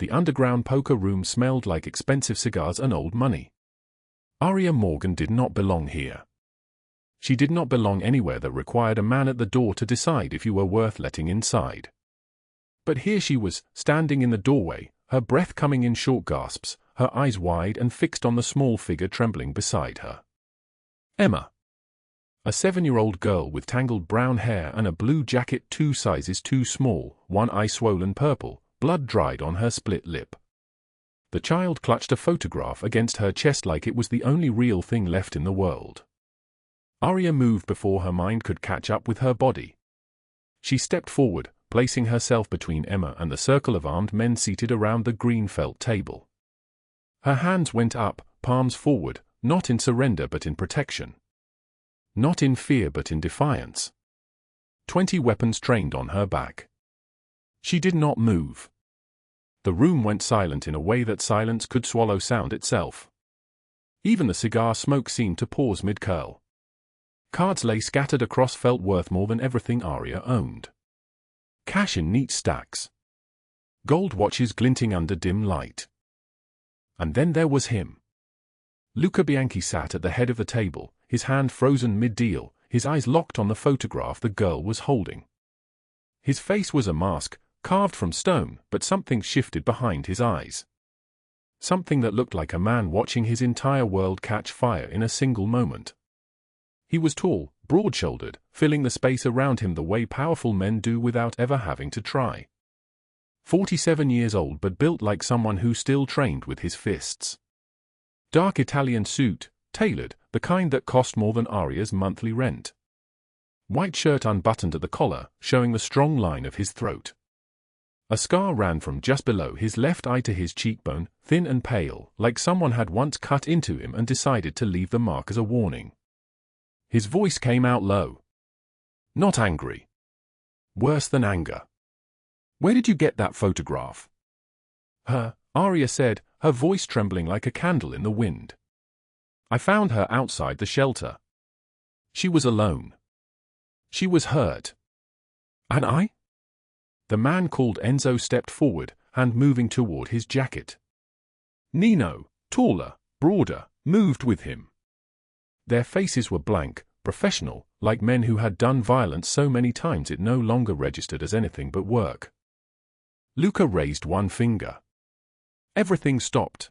The underground poker room smelled like expensive cigars and old money. Aria Morgan did not belong here. She did not belong anywhere that required a man at the door to decide if you were worth letting inside. But here she was, standing in the doorway, her breath coming in short gasps, her eyes wide and fixed on the small figure trembling beside her. Emma. A 7-year-old girl with tangled brown hair and a blue jacket 2 sizes too small, one eye swollen purple, blood dried on her split lip. The child clutched a photograph against her chest like it was the only real thing left in the world. Aria moved before her mind could catch up with her body. She stepped forward, placing herself between Emma and the circle of armed men seated around the green felt table. Her hands went up, palms forward, not in surrender but in protection. Not in fear but in defiance. 20 weapons trained on her back. She did not move. The room went silent in a way that silence could swallow sound itself. Even the cigar smoke seemed to pause mid-curl. Cards lay scattered across felt worth more than everything Aria owned. Cash in neat stacks. Gold watches glinting under dim light. And then there was him. Luca Bianchi sat at the head of the table, his hand frozen mid-deal, his eyes locked on the photograph the girl was holding. His face was a mask, carved from stone, but something shifted behind his eyes. Something that looked like a man watching his entire world catch fire in a single moment. He was tall, broad-shouldered, filling the space around him the way powerful men do without ever having to try. 47 years old but built like someone who still trained with his fists. Dark Italian suit, tailored, the kind that cost more than Aria's monthly rent. White shirt unbuttoned at the collar, showing the strong line of his throat. A scar ran from just below his left eye to his cheekbone, thin and pale, like someone had once cut into him and decided to leave the mark as a warning. His voice came out low. Not angry. Worse than anger. Where did you get that photograph? Aria said, her voice trembling like a candle in the wind. I found her outside the shelter. She was alone. She was hurt. And I? The man called Enzo stepped forward, hand moving toward his jacket. Nino, taller, broader, moved with him. Their faces were blank, professional, like men who had done violence so many times it no longer registered as anything but work. Luca raised one finger. Everything stopped.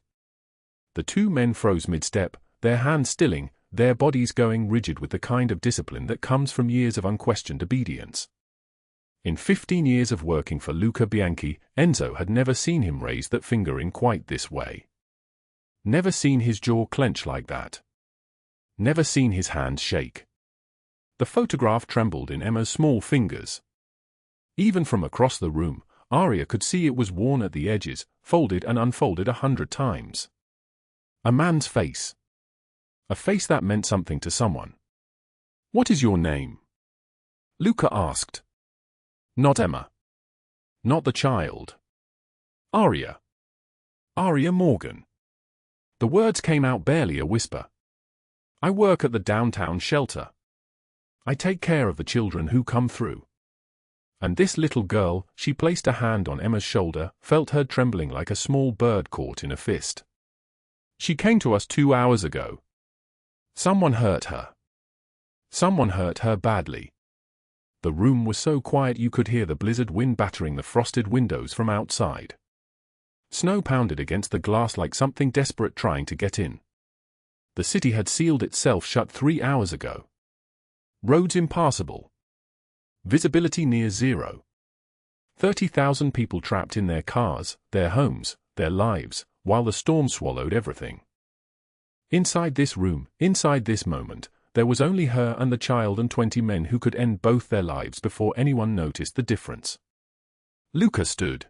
The 2 men froze mid-step, their hands stilling, their bodies going rigid with the kind of discipline that comes from years of unquestioned obedience. In 15 years of working for Luca Bianchi, Enzo had never seen him raise that finger in quite this way. Never seen his jaw clench like that. Never seen his hands shake. The photograph trembled in Emma's small fingers. Even from across the room, Aria could see it was worn at the edges, folded and unfolded 100 times. A man's face. A face that meant something to someone. What is your name? Luca asked. Not Emma. Not the child. Aria. Aria Morgan. The words came out barely a whisper. I work at the downtown shelter. I take care of the children who come through. And this little girl, she placed a hand on Emma's shoulder, felt her trembling like a small bird caught in a fist. She came to us 2 hours ago. Someone hurt her. Someone hurt her badly. The room was so quiet you could hear the blizzard wind battering the frosted windows from outside. Snow pounded against the glass like something desperate trying to get in. The city had sealed itself shut 3 hours ago. Roads impassable. Visibility near zero. 30,000 people trapped in their cars, their homes, their lives, while the storm swallowed everything. Inside this room, inside this moment, there was only her and the child and 20 men who could end both their lives before anyone noticed the difference. Luca stood.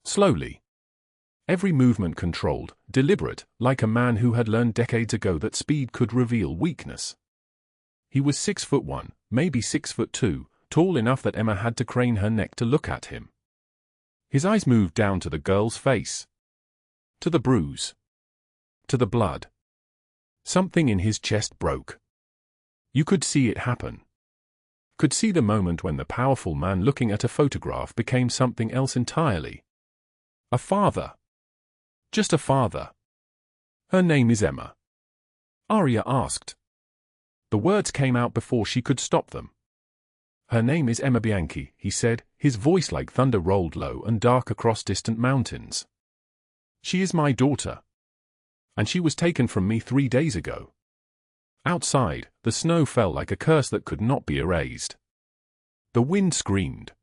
Slowly. Every movement controlled, deliberate, like a man who had learned decades ago that speed could reveal weakness. He was 6'1", maybe 6'2", tall enough that Emma had to crane her neck to look at him. His eyes moved down to the girl's face. To the bruise. To the blood. Something in his chest broke. You could see it happen. Could see the moment when the powerful man looking at a photograph became something else entirely. A father. Just a father. Her name is Emma. Aria asked. The words came out before she could stop them. Her name is Emma Bianchi, he said, his voice like thunder rolled low and dark across distant mountains. She is my daughter. And she was taken from me 3 days ago. Outside, the snow fell like a curse that could not be erased. The wind screamed.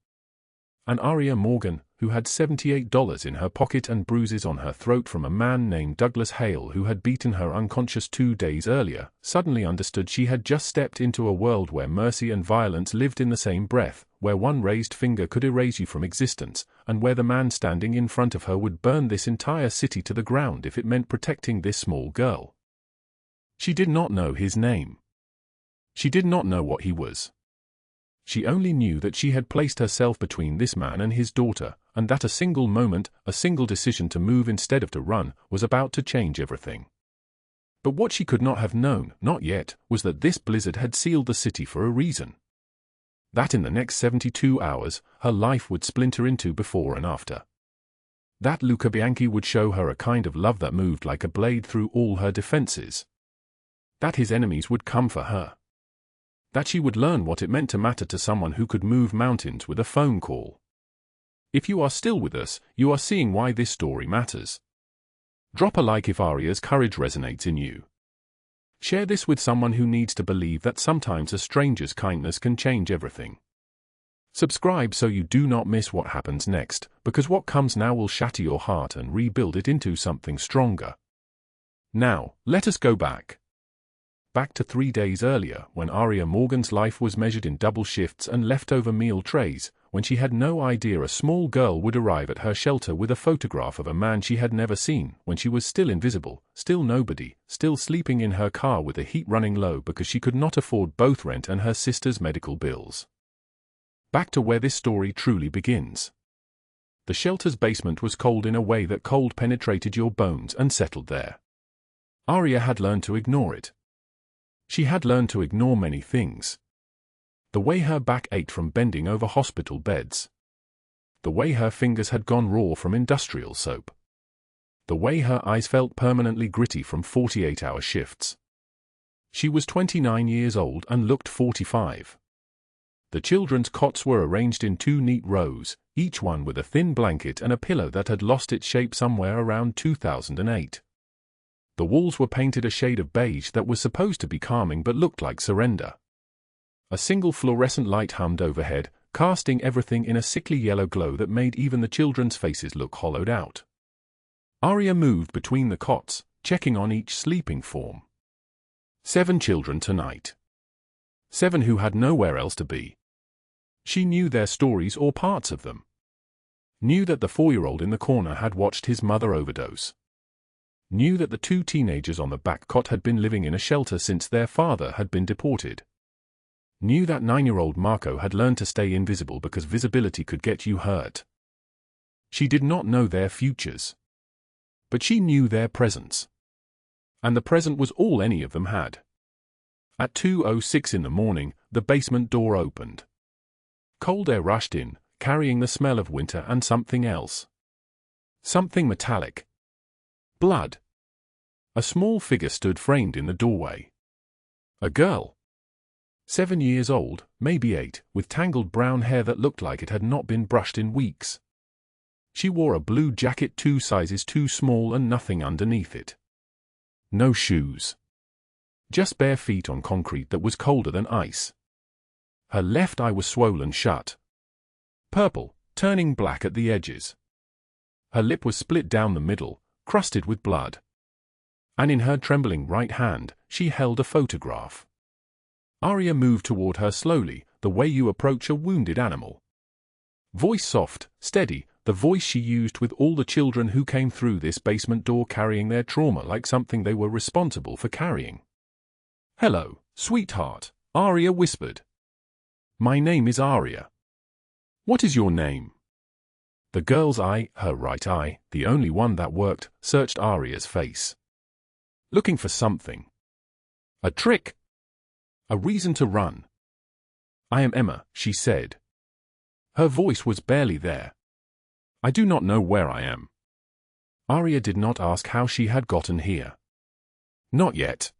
And Aria Morgan, who had $78 in her pocket and bruises on her throat from a man named Douglas Hale who had beaten her unconscious 2 days earlier, suddenly understood she had just stepped into a world where mercy and violence lived in the same breath, where one raised finger could erase you from existence, and where the man standing in front of her would burn this entire city to the ground if it meant protecting this small girl. She did not know his name. She did not know what he was. She only knew that she had placed herself between this man and his daughter, and that a single moment, a single decision to move instead of to run, was about to change everything. But what she could not have known, not yet, was that this blizzard had sealed the city for a reason. That in the next 72 hours, her life would splinter into before and after. That Luca Bianchi would show her a kind of love that moved like a blade through all her defenses. That his enemies would come for her. That she would learn what it meant to matter to someone who could move mountains with a phone call. If you are still with us, you are seeing why this story matters. Drop a like if Aria's courage resonates in you. Share this with someone who needs to believe that sometimes a stranger's kindness can change everything. Subscribe so you do not miss what happens next, because what comes now will shatter your heart and rebuild it into something stronger. Now, let us go back. Back to 3 days earlier, when Aria Morgan's life was measured in double shifts and leftover meal trays, when she had no idea a small girl would arrive at her shelter with a photograph of a man she had never seen, when she was still invisible, still nobody, still sleeping in her car with the heat running low because she could not afford both rent and her sister's medical bills. Back to where this story truly begins. The shelter's basement was cold in a way that cold penetrated your bones and settled there. Aria had learned to ignore it. She had learned to ignore many things. The way her back ached from bending over hospital beds. The way her fingers had gone raw from industrial soap. The way her eyes felt permanently gritty from 48-hour shifts. She was 29 years old and looked 45. The children's cots were arranged in 2 neat rows, each one with a thin blanket and a pillow that had lost its shape somewhere around 2008. The walls were painted a shade of beige that was supposed to be calming but looked like surrender. A single fluorescent light hummed overhead, casting everything in a sickly yellow glow that made even the children's faces look hollowed out. Aria moved between the cots, checking on each sleeping form. 7 children tonight. 7 who had nowhere else to be. She knew their stories or parts of them. Knew that the 4-year-old in the corner had watched his mother overdose. Knew that the 2 teenagers on the back cot had been living in a shelter since their father had been deported. Knew that 9-year-old Marco had learned to stay invisible because visibility could get you hurt. She did not know their futures. But she knew their presence. And the present was all any of them had. At 2:06 in the morning, the basement door opened. Cold air rushed in, carrying the smell of winter and something else. Something metallic. Blood. A small figure stood framed in the doorway. A girl. 7 years old, maybe 8, with tangled brown hair that looked like it had not been brushed in weeks. She wore a blue jacket 2 sizes too small and nothing underneath it. No shoes. Just bare feet on concrete that was colder than ice. Her left eye was swollen shut. Purple, turning black at the edges. Her lip was split down the middle, crusted with blood. And in her trembling right hand, she held a photograph. Aria moved toward her slowly, the way you approach a wounded animal. Voice soft, steady, the voice she used with all the children who came through this basement door carrying their trauma like something they were responsible for carrying. "Hello, sweetheart," Aria whispered. "My name is Aria. What is your name?" The girl's eye, her right eye, the only one that worked, searched Aria's face. Looking for something. A trick. A reason to run. "I am Emma," she said. Her voice was barely there. "I do not know where I am. Aria did not ask how she had gotten here. Not yet.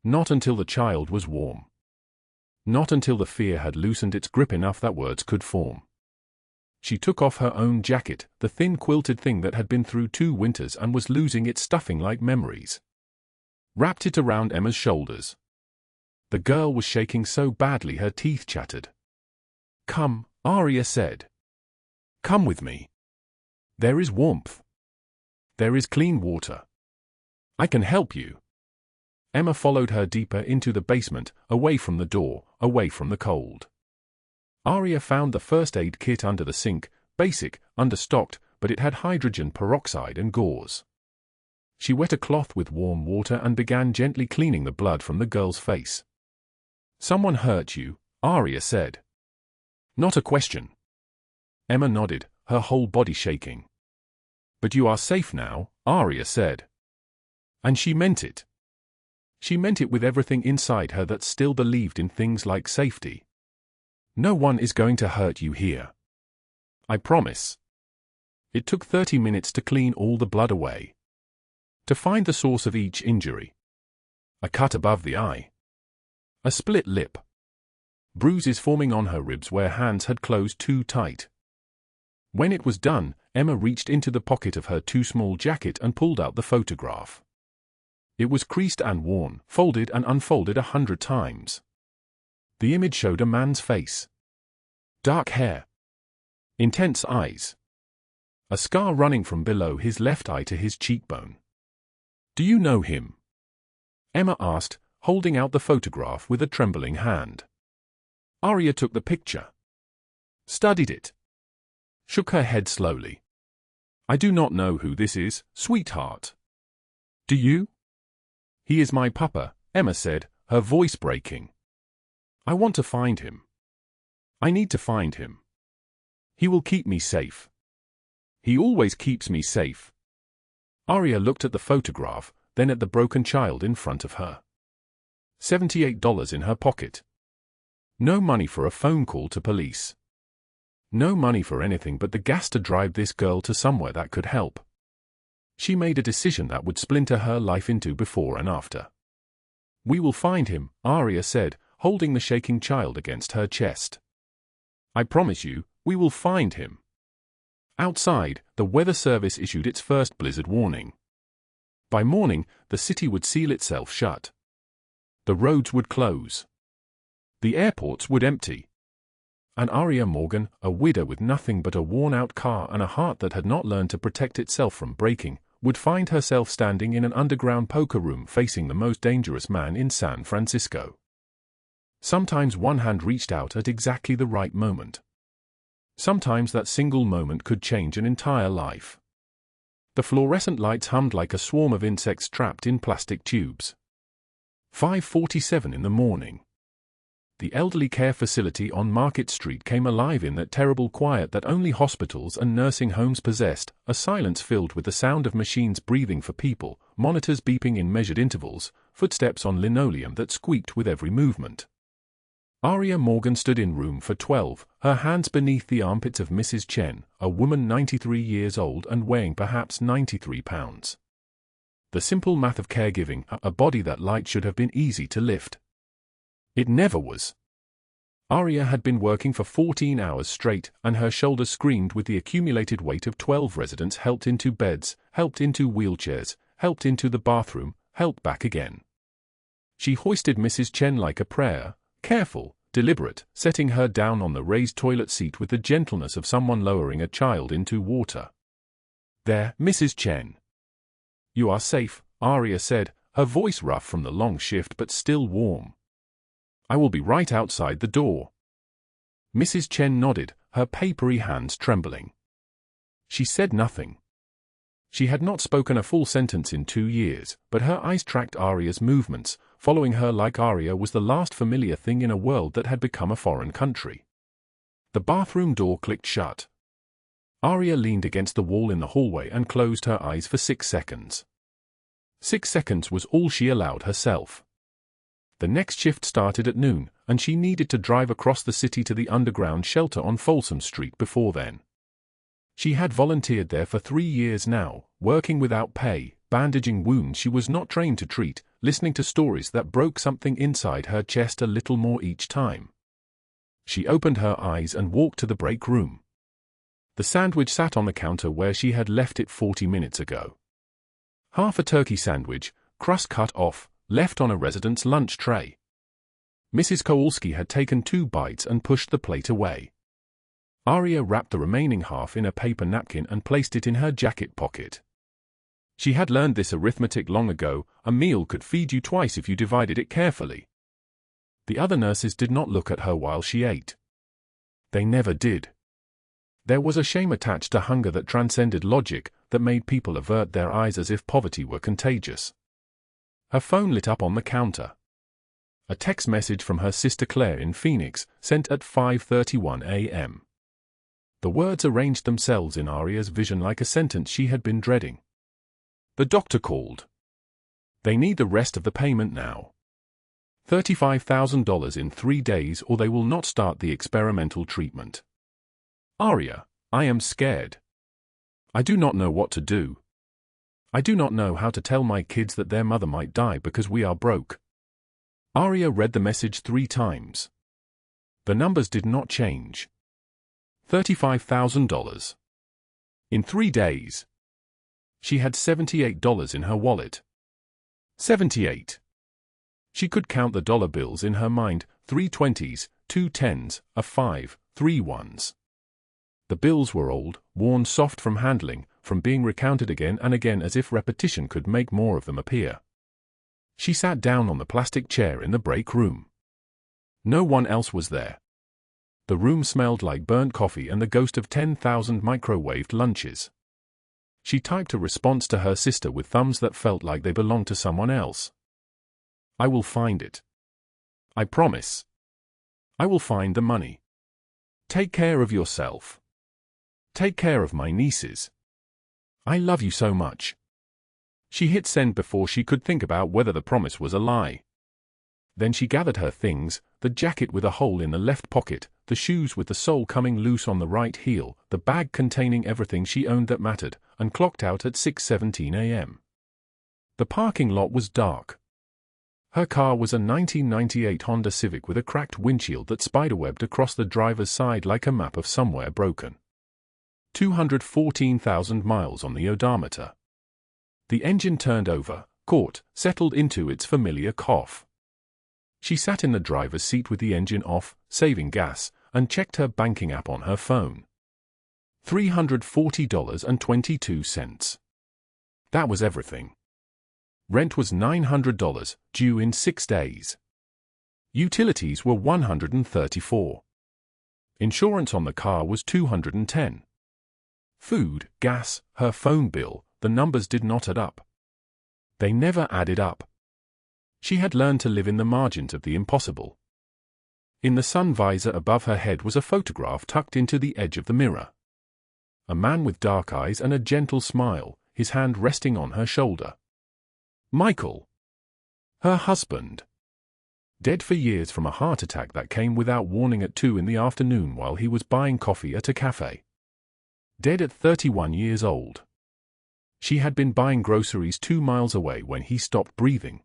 Not until the child was warm. Not until the fear had loosened its grip enough that words could form. She took off her own jacket, the thin quilted thing that had been through 2 winters and was losing its stuffing like memories. Wrapped it around Emma's shoulders. The girl was shaking so badly her teeth chattered. "Come," Aria said. "Come with me. There is warmth. There is clean water. I can help you." Emma followed her deeper into the basement, away from the door, away from the cold. Aria found the first aid kit under the sink, basic, understocked, but it had hydrogen peroxide and gauze. She wet a cloth with warm water and began gently cleaning the blood from the girl's face. "Someone hurt you," Aria said. "Not a question." Emma nodded, her whole body shaking. "But you are safe now," Aria said. And she meant it. She meant it with everything inside her that still believed in things like safety. "No one is going to hurt you here. I promise." It took 30 minutes to clean all the blood away. To find the source of each injury. A cut above the eye. A split lip. Bruises forming on her ribs where hands had closed too tight. When it was done, Emma reached into the pocket of her too small jacket and pulled out the photograph. It was creased and worn, folded and unfolded 100 times. The image showed a man's face. Dark hair. Intense eyes. A scar running from below his left eye to his cheekbone. "Do you know him?" Emma asked, holding out the photograph with a trembling hand. Aria took the picture. Studied it. Shook her head slowly. "I do not know who this is, sweetheart. Do you?" "He is my papa," Emma said, her voice breaking. "I want to find him. I need to find him. He will keep me safe. He always keeps me safe." Aria looked at the photograph, then at the broken child in front of her. $78 in her pocket. No money for a phone call to police. No money for anything but the gas to drive this girl to somewhere that could help. She made a decision that would splinter her life into before and after. "We will find him," Aria said, holding the shaking child against her chest. "I promise you, we will find him." Outside, the weather service issued its first blizzard warning. By morning, the city would seal itself shut. The roads would close. The airports would empty. And Aria Morgan, a widow with nothing but a worn-out car and a heart that had not learned to protect itself from breaking, would find herself standing in an underground poker room facing the most dangerous man in San Francisco. Sometimes one hand reached out at exactly the right moment. Sometimes that single moment could change an entire life. The fluorescent lights hummed like a swarm of insects trapped in plastic tubes. 5:47 in the morning. The elderly care facility on Market Street came alive in that terrible quiet that only hospitals and nursing homes possessed, a silence filled with the sound of machines breathing for people, monitors beeping in measured intervals, footsteps on linoleum that squeaked with every movement. Aria Morgan stood in room for 12, her hands beneath the armpits of Mrs. Chen, a woman 93 years old and weighing perhaps 93 pounds. The simple math of caregiving, a body that light should have been easy to lift. It never was. Aria had been working for 14 hours straight, and her shoulders screamed with the accumulated weight of 12 residents helped into beds, helped into wheelchairs, helped into the bathroom, helped back again. She hoisted Mrs. Chen like a prayer, careful, deliberate, setting her down on the raised toilet seat with the gentleness of someone lowering a child into water. "There, Mrs. Chen. You are safe," Aria said, her voice rough from the long shift but still warm. "I will be right outside the door." Mrs. Chen nodded, her papery hands trembling. She said nothing. She had not spoken a full sentence in 2 years, but her eyes tracked Aria's movements, following her like Aria was the last familiar thing in a world that had become a foreign country. The bathroom door clicked shut. Aria leaned against the wall in the hallway and closed her eyes for 6 seconds. 6 seconds was all she allowed herself. The next shift started at noon, and she needed to drive across the city to the underground shelter on Folsom Street before then. She had volunteered there for 3 years now, working without pay, bandaging wounds she was not trained to treat, listening to stories that broke something inside her chest a little more each time. She opened her eyes and walked to the break room. The sandwich sat on the counter where she had left it 40 minutes ago. Half a turkey sandwich, crust cut off, left on a resident's lunch tray. Mrs. Kowalski had taken 2 bites and pushed the plate away. Aria wrapped the remaining half in a paper napkin and placed it in her jacket pocket. She had learned this arithmetic long ago: a meal could feed you twice if you divided it carefully. The other nurses did not look at her while she ate. They never did. There was a shame attached to hunger that transcended logic, that made people avert their eyes as if poverty were contagious. Her phone lit up on the counter. A text message from her sister Claire in Phoenix, sent at 5:31 a.m. The words arranged themselves in Aria's vision like a sentence she had been dreading. The doctor called. They need the rest of the payment now. $35,000 in 3 days, or they will not start the experimental treatment. Aria, I am scared. I do not know what to do. I do not know how to tell my kids that their mother might die because we are broke. Aria read the message 3 times. The numbers did not change. $35,000. In 3 days. She had $78 in her wallet. 78. She could count the dollar bills in her mind: 3 20s, 2 10s, a 5, 3 1s. The bills were old, worn, soft from handling, from being recounted again and again as if repetition could make more of them appear. She sat down on the plastic chair in the break room. No one else was there. The room smelled like burnt coffee and the ghost of 10,000 microwaved lunches. She typed a response to her sister with thumbs that felt like they belonged to someone else. I will find it. I promise. I will find the money. Take care of yourself. Take care of my nieces. I love you so much. She hit send before she could think about whether the promise was a lie. Then she gathered her things: the jacket with a hole in the left pocket, the shoes with the sole coming loose on the right heel, the bag containing everything she owned that mattered, and clocked out at 6:17 a.m. The parking lot was dark. Her car was a 1998 Honda Civic with a cracked windshield that spiderwebbed across the driver's side like a map of somewhere broken. 214,000 miles on the odometer. The engine turned over, caught, settled into its familiar cough. She sat in the driver's seat with the engine off, saving gas, and checked her banking app on her phone. $340.22. That was everything. Rent was $900, due in 6 days. Utilities were $134. Insurance on the car was $210. Food, gas, her phone bill, the numbers did not add up. They never added up. She had learned to live in the margins of the impossible. In the sun visor above her head was a photograph tucked into the edge of the mirror. A man with dark eyes and a gentle smile, his hand resting on her shoulder. Michael. Her husband. Dead for years from a heart attack that came without warning at 2 in the afternoon while he was buying coffee at a cafe. Dead at 31 years old. She had been buying groceries 2 miles away when he stopped breathing.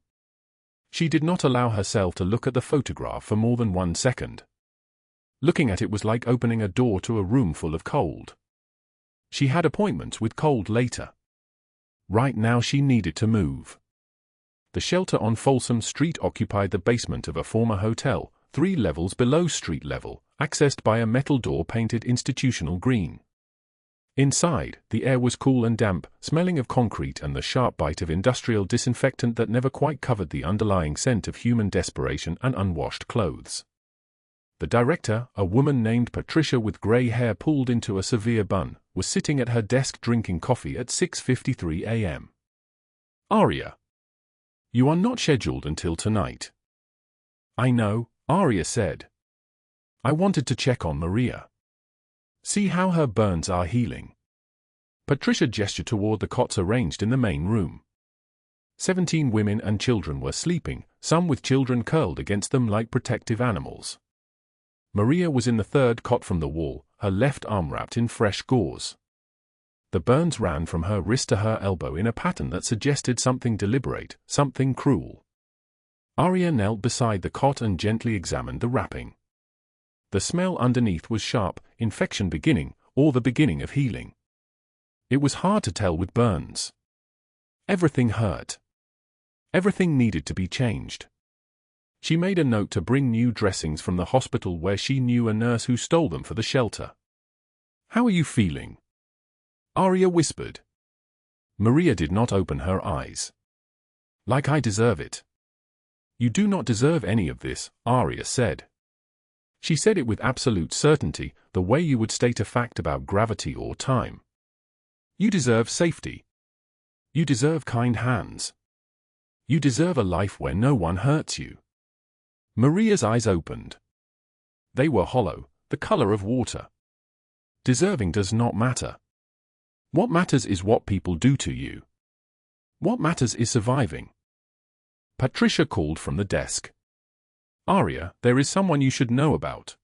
She did not allow herself to look at the photograph for more than 1 second. Looking at it was like opening a door to a room full of cold. She had appointments with cold later. Right now she needed to move. The shelter on Folsom Street occupied the basement of a former hotel, 3 levels below street level, accessed by a metal door painted institutional green. Inside, the air was cool and damp, smelling of concrete and the sharp bite of industrial disinfectant that never quite covered the underlying scent of human desperation and unwashed clothes. The director, a woman named Patricia with gray hair pulled into a severe bun, was sitting at her desk drinking coffee at 6:53 a.m. Aria. You are not scheduled until tonight. I know, Aria said. I wanted to check on Maria. See how her burns are healing. Patricia gestured toward the cots arranged in the main room. 17 women and children were sleeping, some with children curled against them like protective animals. Maria was in the 3rd cot from the wall, her left arm wrapped in fresh gauze. The burns ran from her wrist to her elbow in a pattern that suggested something deliberate, something cruel. Aria knelt beside the cot and gently examined the wrapping. The smell underneath was sharp, infection beginning, or the beginning of healing. It was hard to tell with burns. Everything hurt. Everything needed to be changed. She made a note to bring new dressings from the hospital where she knew a nurse who stole them for the shelter. "How are you feeling?" Aria whispered. Maria did not open her eyes. "Like I deserve it." "You do not deserve any of this," Aria said. She said it with absolute certainty, the way you would state a fact about gravity or time. "You deserve safety. You deserve kind hands. You deserve a life where no one hurts you." Maria's eyes opened. They were hollow, the color of water. Deserving does not matter. What matters is what people do to you. What matters is surviving. Patricia called from the desk. "Aria, there is someone you should know about.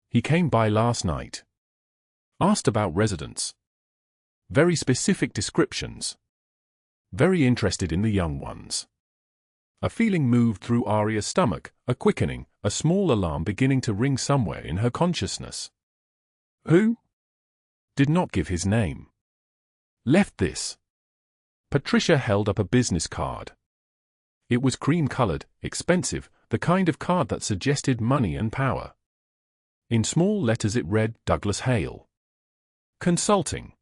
He came by last night. Asked about residents. Very specific descriptions. Very interested in the young ones." A feeling moved through Aria's stomach, a quickening, a small alarm beginning to ring somewhere in her consciousness. "Who?" "Did not give his name. Left this." Patricia held up a business card. It was cream-colored, expensive, the kind of card that suggested money and power. In small letters it read, "Douglas Hale. Consulting."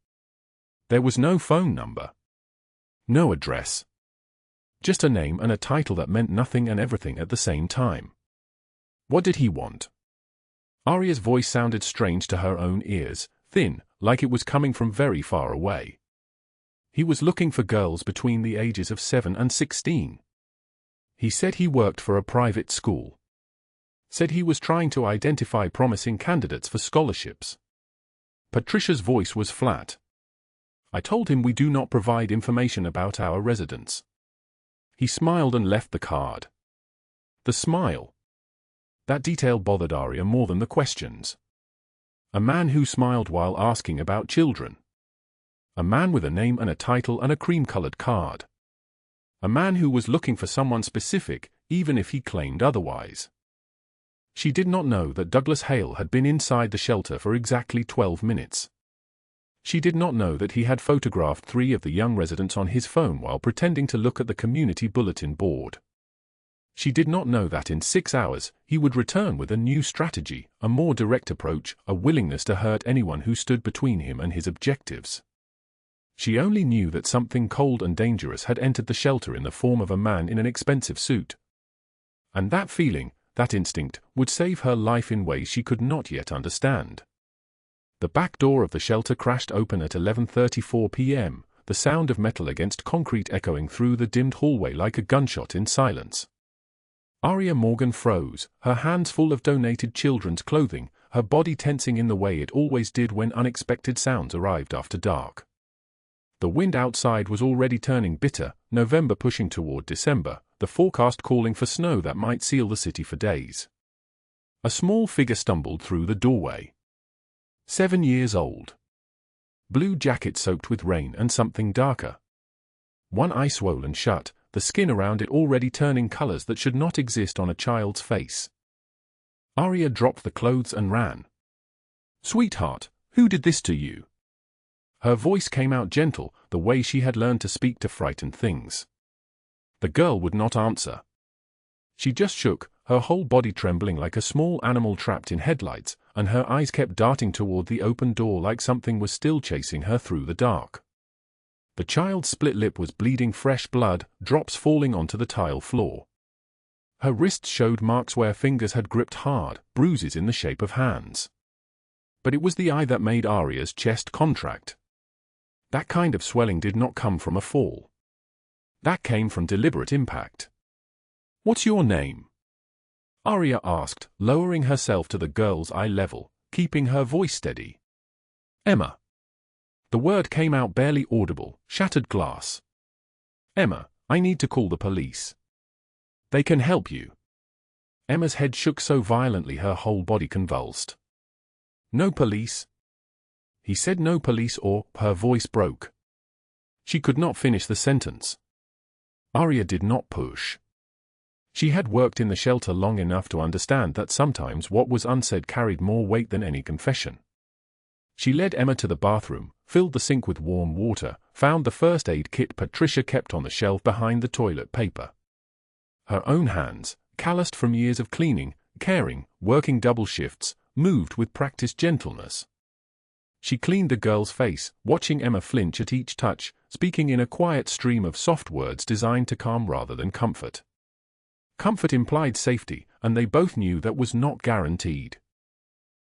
There was no phone number. No address. Just a name and a title that meant nothing and everything at the same time. What did he want? Aria's voice sounded strange to her own ears, thin, like it was coming from very far away. He was looking for girls between the ages of 7 and 16. He said he worked for a private school. Said he was trying to identify promising candidates for scholarships. Patricia's voice was flat. "I told him we do not provide information about our residents." He smiled and left the card. The smile. That detail bothered Aria more than the questions. A man who smiled while asking about children. A man with a name and a title and a cream-colored card. A man who was looking for someone specific, even if he claimed otherwise. She did not know that Douglas Hale had been inside the shelter for exactly 12 minutes. She did not know that he had photographed 3 of the young residents on his phone while pretending to look at the community bulletin board. She did not know that in 6 hours, he would return with a new strategy, a more direct approach, a willingness to hurt anyone who stood between him and his objectives. She only knew that something cold and dangerous had entered the shelter in the form of a man in an expensive suit. And that feeling, that instinct, would save her life in ways she could not yet understand. The back door of the shelter crashed open at 11:34 p.m., the sound of metal against concrete echoing through the dimmed hallway like a gunshot in silence. Aria Morgan froze, her hands full of donated children's clothing, her body tensing in the way it always did when unexpected sounds arrived after dark. The wind outside was already turning bitter, November pushing toward December, the forecast calling for snow that might seal the city for days. A small figure stumbled through the doorway. 7 years old. Blue jacket soaked with rain and something darker. One eye swollen shut, the skin around it already turning colors that should not exist on a child's face. Aria dropped the clothes and ran. "Sweetheart, who did this to you?" Her voice came out gentle, the way she had learned to speak to frightened things. The girl would not answer. She just shook, her whole body trembling like a small animal trapped in headlights, and her eyes kept darting toward the open door like something was still chasing her through the dark. The child's split lip was bleeding fresh blood, drops falling onto the tile floor. Her wrists showed marks where fingers had gripped hard, bruises in the shape of hands. But it was the eye that made Aria's chest contract. That kind of swelling did not come from a fall. That came from deliberate impact. "What's your name?" Aria asked, lowering herself to the girl's eye level, keeping her voice steady. "Emma." The word came out barely audible, shattered glass. "Emma, I need to call the police. They can help you." Emma's head shook so violently her whole body convulsed. "No police." He said no police or, her voice broke. She could not finish the sentence. Aria did not push. She had worked in the shelter long enough to understand that sometimes what was unsaid carried more weight than any confession. She led Emma to the bathroom, filled the sink with warm water, found the first aid kit Patricia kept on the shelf behind the toilet paper. Her own hands, calloused from years of cleaning, caring, working double shifts, moved with practiced gentleness. She cleaned the girl's face, watching Emma flinch at each touch, speaking in a quiet stream of soft words designed to calm rather than comfort. Comfort implied safety, and they both knew that was not guaranteed.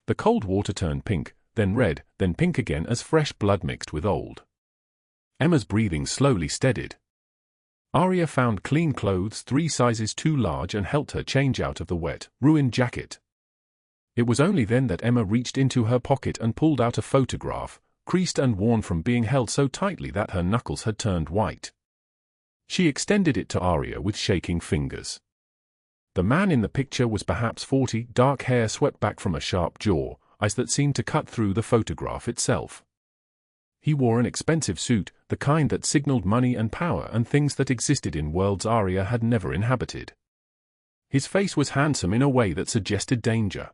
The cold water turned pink, then red, then pink again as fresh blood mixed with old. Emma's breathing slowly steadied. Aria found clean clothes 3 sizes too large and helped her change out of the wet, ruined jacket. It was only then that Emma reached into her pocket and pulled out a photograph, creased and worn from being held so tightly that her knuckles had turned white. She extended it to Aria with shaking fingers. The man in the picture was perhaps 40, dark hair swept back from a sharp jaw, eyes that seemed to cut through the photograph itself. He wore an expensive suit, the kind that signaled money and power and things that existed in worlds Aria had never inhabited. His face was handsome in a way that suggested danger.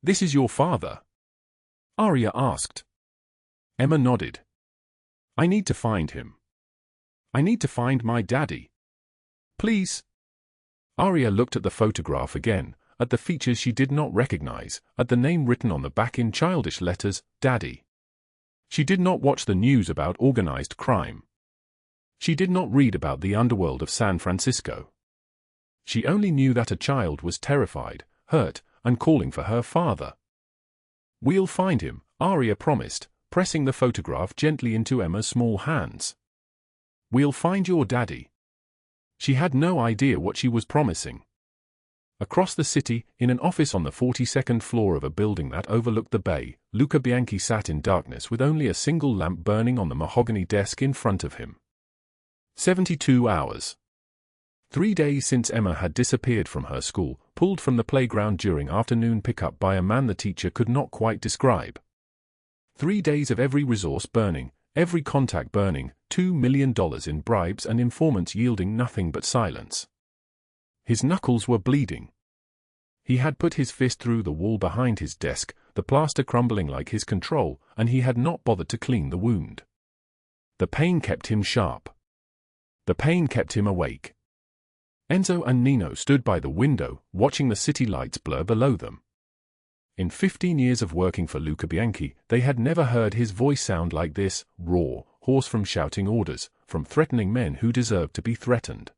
"This is your father?" Aria asked. Emma nodded. "I need to find him. I need to find my daddy. Please." Aria looked at the photograph again, at the features she did not recognize, at the name written on the back in childish letters, Daddy. She did not watch the news about organized crime. She did not read about the underworld of San Francisco. She only knew that a child was terrified, hurt, and calling for her father. "We'll find him," Aria promised, pressing the photograph gently into Emma's small hands. "We'll find your daddy." She had no idea what she was promising. Across the city, in an office on the 42nd floor of a building that overlooked the bay, Luca Bianchi sat in darkness with only a single lamp burning on the mahogany desk in front of him. 72 hours. 3 days since Emma had disappeared from her school, pulled from the playground during afternoon pickup by a man the teacher could not quite describe. 3 days of every resource burning, every contact burning, $2 million in bribes and informants yielding nothing but silence. His knuckles were bleeding. He had put his fist through the wall behind his desk, the plaster crumbling like his control, and he had not bothered to clean the wound. The pain kept him sharp. The pain kept him awake. Enzo and Nino stood by the window, watching the city lights blur below them. In 15 years of working for Luca Bianchi, they had never heard his voice sound like this, raw, hoarse from shouting orders, from threatening men who deserved to be threatened.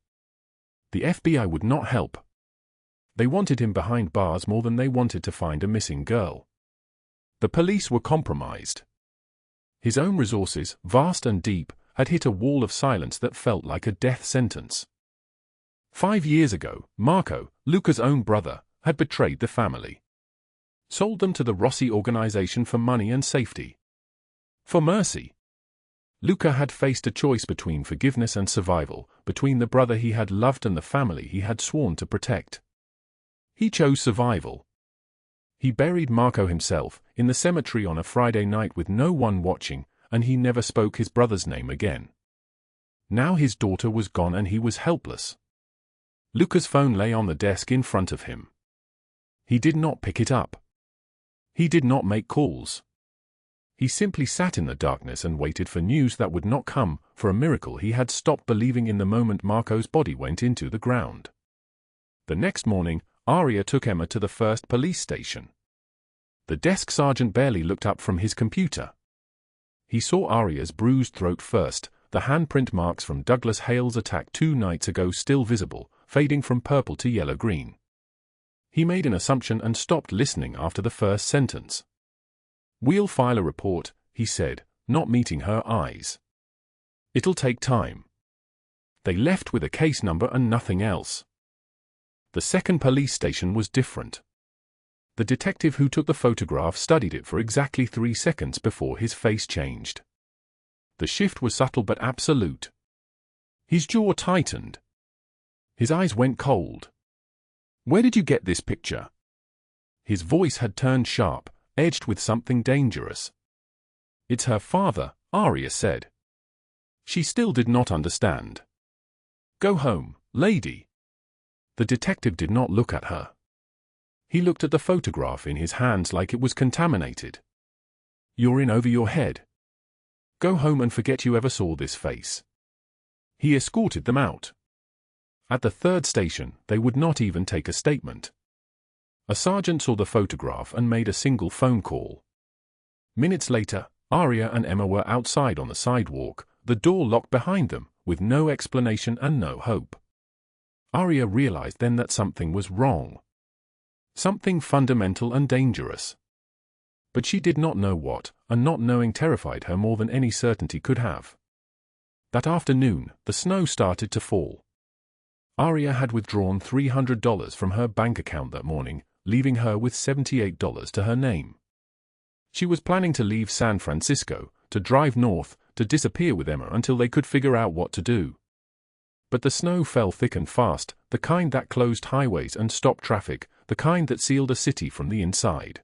The FBI would not help. They wanted him behind bars more than they wanted to find a missing girl. The police were compromised. His own resources, vast and deep, had hit a wall of silence that felt like a death sentence. 5 years ago, Marco, Luca's own brother, had betrayed the family. Sold them to the Rossi organization for money and safety. For mercy. Luca had faced a choice between forgiveness and survival, between the brother he had loved and the family he had sworn to protect. He chose survival. He buried Marco himself, in the cemetery on a Friday night with no one watching, and he never spoke his brother's name again. Now his daughter was gone and he was helpless. Luca's phone lay on the desk in front of him. He did not pick it up. He did not make calls. He simply sat in the darkness and waited for news that would not come. For a miracle he had stopped believing in the moment Marco's body went into the ground. The next morning, Aria took Emma to the first police station. The desk sergeant barely looked up from his computer. He saw Aria's bruised throat first, the handprint marks from Douglas Hale's attack 2 nights ago still visible, fading from purple to yellow-green. He made an assumption and stopped listening after the first sentence. "We'll file a report," he said, not meeting her eyes. "It'll take time." They left with a case number and nothing else. The second police station was different. The detective who took the photograph studied it for exactly 3 seconds before his face changed. The shift was subtle but absolute. His jaw tightened. His eyes went cold. "Where did you get this picture?" His voice had turned sharp, edged with something dangerous. It's her father, Aria said. She still did not understand. Go home, lady. The detective did not look at her. He looked at the photograph in his hands like it was contaminated. You're in over your head. Go home and forget you ever saw this face. He escorted them out. At the third station, they would not even take a statement. A sergeant saw the photograph and made a single phone call. Minutes later, Aria and Emma were outside on the sidewalk, the door locked behind them, with no explanation and no hope. Aria realized then that something was wrong. Something fundamental and dangerous. But she did not know what, and not knowing terrified her more than any certainty could have. That afternoon, the snow started to fall. Aria had withdrawn $300 from her bank account that morning, leaving her with $78 to her name. She was planning to leave San Francisco, to drive north, to disappear with Emma until they could figure out what to do. But the snow fell thick and fast, the kind that closed highways and stopped traffic, the kind that sealed a city from the inside.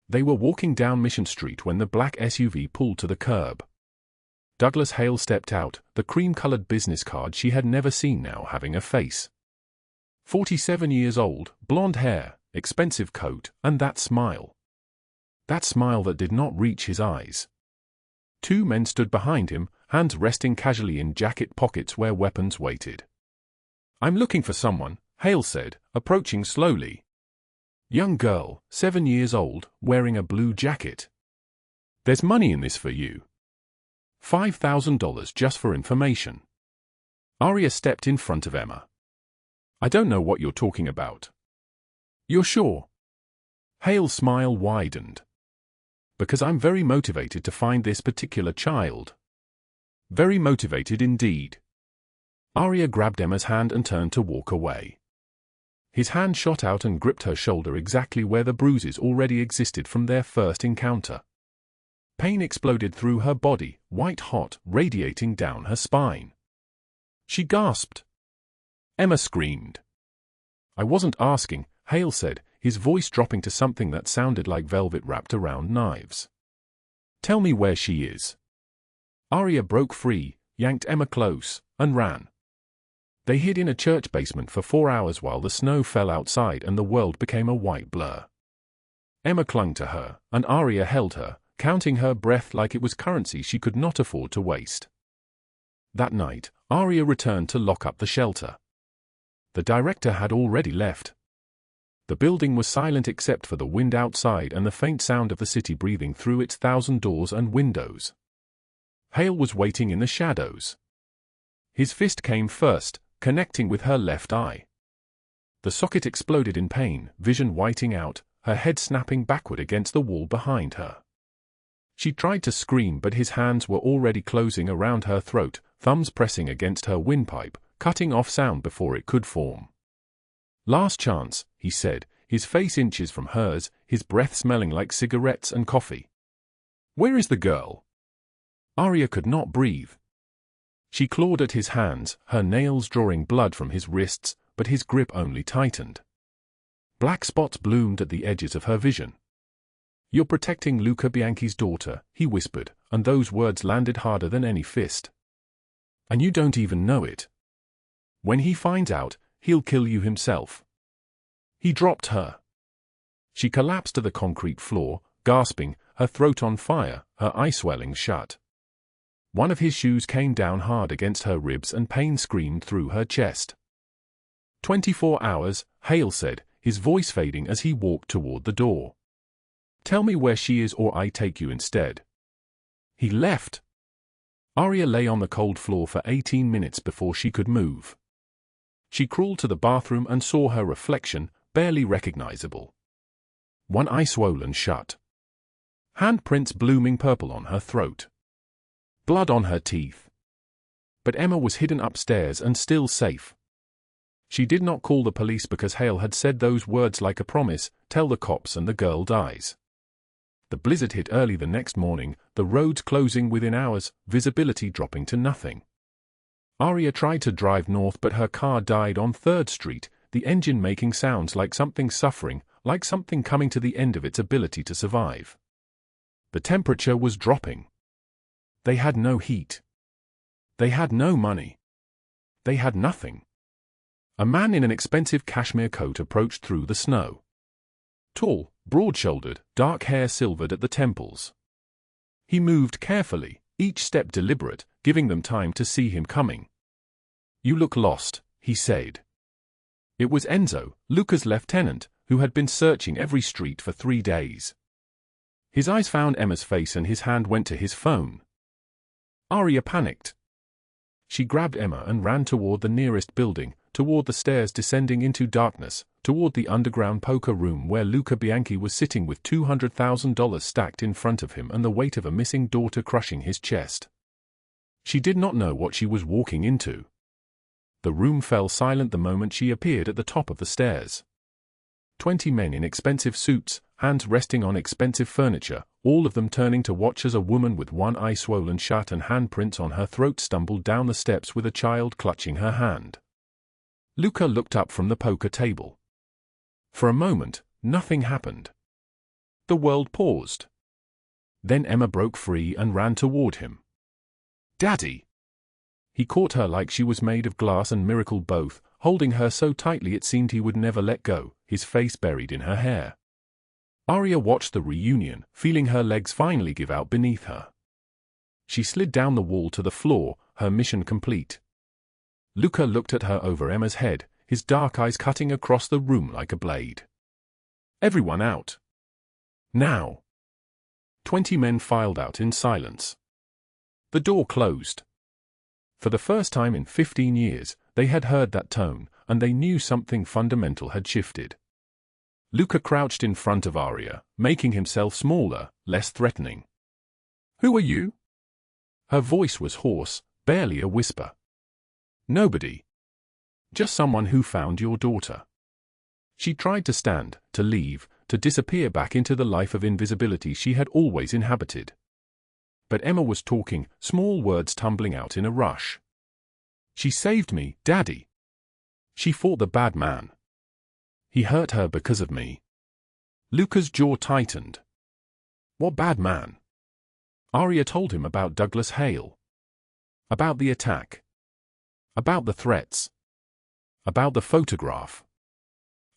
They were walking down Mission Street when the black SUV pulled to the curb. Douglas Hale stepped out, the cream-colored business card she had never seen now having a face. 47 years old, blonde hair, expensive coat, and that smile. That smile that did not reach his eyes. Two men stood behind him, hands resting casually in jacket pockets where weapons waited. I'm looking for someone, Hale said, approaching slowly. Young girl, 7 years old, wearing a blue jacket. There's money in this for you. $5,000 just for information. Aria stepped in front of Emma. I don't know what you're talking about. You're sure? Hale's smile widened. Because I'm very motivated to find this particular child. Very motivated indeed. Aria grabbed Emma's hand and turned to walk away. His hand shot out and gripped her shoulder exactly where the bruises already existed from their first encounter. Pain exploded through her body, white-hot, radiating down her spine. She gasped. Emma screamed. I wasn't asking, Hale said, his voice dropping to something that sounded like velvet wrapped around knives. Tell me where she is. Aria broke free, yanked Emma close, and ran. They hid in a church basement for 4 hours while the snow fell outside and the world became a white blur. Emma clung to her, and Aria held her, counting her breath like it was currency she could not afford to waste. That night, Aria returned to lock up the shelter. The director had already left. The building was silent except for the wind outside and the faint sound of the city breathing through its 1,000 doors and windows. Hale was waiting in the shadows. His fist came first, connecting with her left eye. The socket exploded in pain, vision whiting out, her head snapping backward against the wall behind her. She tried to scream but his hands were already closing around her throat, thumbs pressing against her windpipe, cutting off sound before it could form. Last chance, he said, his face inches from hers, his breath smelling like cigarettes and coffee. Where is the girl? Aria could not breathe. She clawed at his hands, her nails drawing blood from his wrists, but his grip only tightened. Black spots bloomed at the edges of her vision. You're protecting Luca Bianchi's daughter, he whispered, and those words landed harder than any fist. And you don't even know it. When he finds out, he'll kill you himself. He dropped her. She collapsed to the concrete floor, gasping, her throat on fire, her eye swelling shut. One of his shoes came down hard against her ribs and pain screamed through her chest. 24 hours, Hale said, his voice fading as he walked toward the door. Tell me where she is or I take you instead. He left. Aria lay on the cold floor for 18 minutes before she could move. She crawled to the bathroom and saw her reflection, barely recognizable. One eye swollen shut. Handprints blooming purple on her throat. Blood on her teeth. But Emma was hidden upstairs and still safe. She did not call the police because Hale had said those words like a promise, tell the cops and the girl dies. The blizzard hit early the next morning, the roads closing within hours, visibility dropping to nothing. Aria tried to drive north but her car died on 3rd Street, the engine making sounds like something suffering, like something coming to the end of its ability to survive. The temperature was dropping. They had no heat. They had no money. They had nothing. A man in an expensive cashmere coat approached through the snow. Tall, broad-shouldered, dark hair silvered at the temples. He moved carefully, each step deliberate, giving them time to see him coming. "You look lost," he said. It was Enzo, Luca's lieutenant, who had been searching every street for 3 days. His eyes found Emma's face and his hand went to his phone. Aria panicked. She grabbed Emma and ran toward the nearest building, toward the stairs descending into darkness, toward the underground poker room where Luca Bianchi was sitting with $200,000 stacked in front of him and the weight of a missing daughter crushing his chest. She did not know what she was walking into. The room fell silent the moment she appeared at the top of the stairs. 20 men in expensive suits, hands resting on expensive furniture, all of them turning to watch as a woman with one eye swollen shut and handprints on her throat stumbled down the steps with a child clutching her hand. Luca looked up from the poker table. For a moment, nothing happened. The world paused. Then Emma broke free and ran toward him. "Daddy!" He caught her like she was made of glass and miracle both, holding her so tightly it seemed he would never let go, his face buried in her hair. Aria watched the reunion, feeling her legs finally give out beneath her. She slid down the wall to the floor, her mission complete. Luca looked at her over Emma's head, his dark eyes cutting across the room like a blade. "Everyone out. Now." 20 men filed out in silence. The door closed. For the first time in 15 years, they had heard that tone, and they knew something fundamental had shifted. Luca crouched in front of Aria, making himself smaller, less threatening. "Who are you?" Her voice was hoarse, barely a whisper. "Nobody. Just someone who found your daughter." She tried to stand, to leave, to disappear back into the life of invisibility she had always inhabited. But Emma was talking, small words tumbling out in a rush. "She saved me, Daddy. She fought the bad man. He hurt her because of me." Luca's jaw tightened. "What bad man?" Aria told him about Douglas Hale. About the attack. About the threats. About the photograph.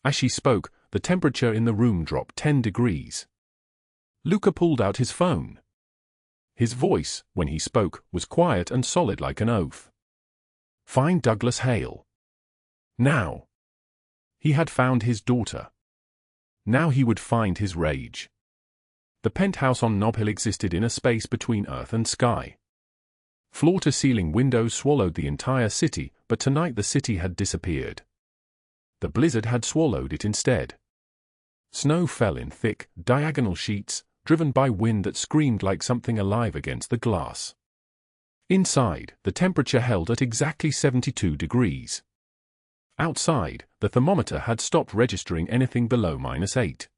As she spoke, the temperature in the room dropped 10 degrees. Luca pulled out his phone. His voice, when he spoke, was quiet and solid like an oath. "Find Douglas Hale. Now." He had found his daughter. Now he would find his rage. The penthouse on Nob Hill existed in a space between earth and sky. Floor-to-ceiling windows swallowed the entire city, but tonight the city had disappeared. The blizzard had swallowed it instead. Snow fell in thick, diagonal sheets, driven by wind that screamed like something alive against the glass. Inside, the temperature held at exactly 72 degrees. Outside, the thermometer had stopped registering anything below -8.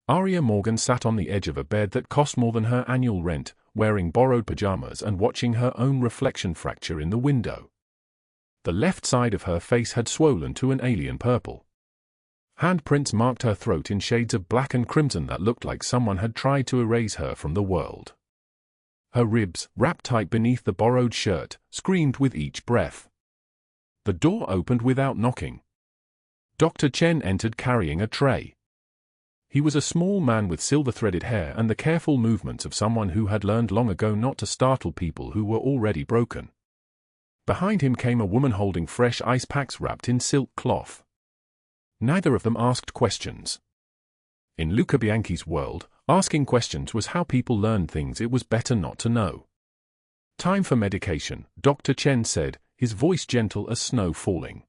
Aria Morgan sat on the edge of a bed that cost more than her annual rent, wearing borrowed pajamas and watching her own reflection fracture in the window. The left side of her face had swollen to an alien purple. Handprints marked her throat in shades of black and crimson that looked like someone had tried to erase her from the world. Her ribs, wrapped tight beneath the borrowed shirt, screamed with each breath. The door opened without knocking. Dr. Chen entered carrying a tray. He was a small man with silver-threaded hair and the careful movements of someone who had learned long ago not to startle people who were already broken. Behind him came a woman holding fresh ice packs wrapped in silk cloth. Neither of them asked questions. In Luca Bianchi's world, asking questions was how people learned things it was better not to know. "Time for medication," Dr. Chen said, his voice gentle as snow falling.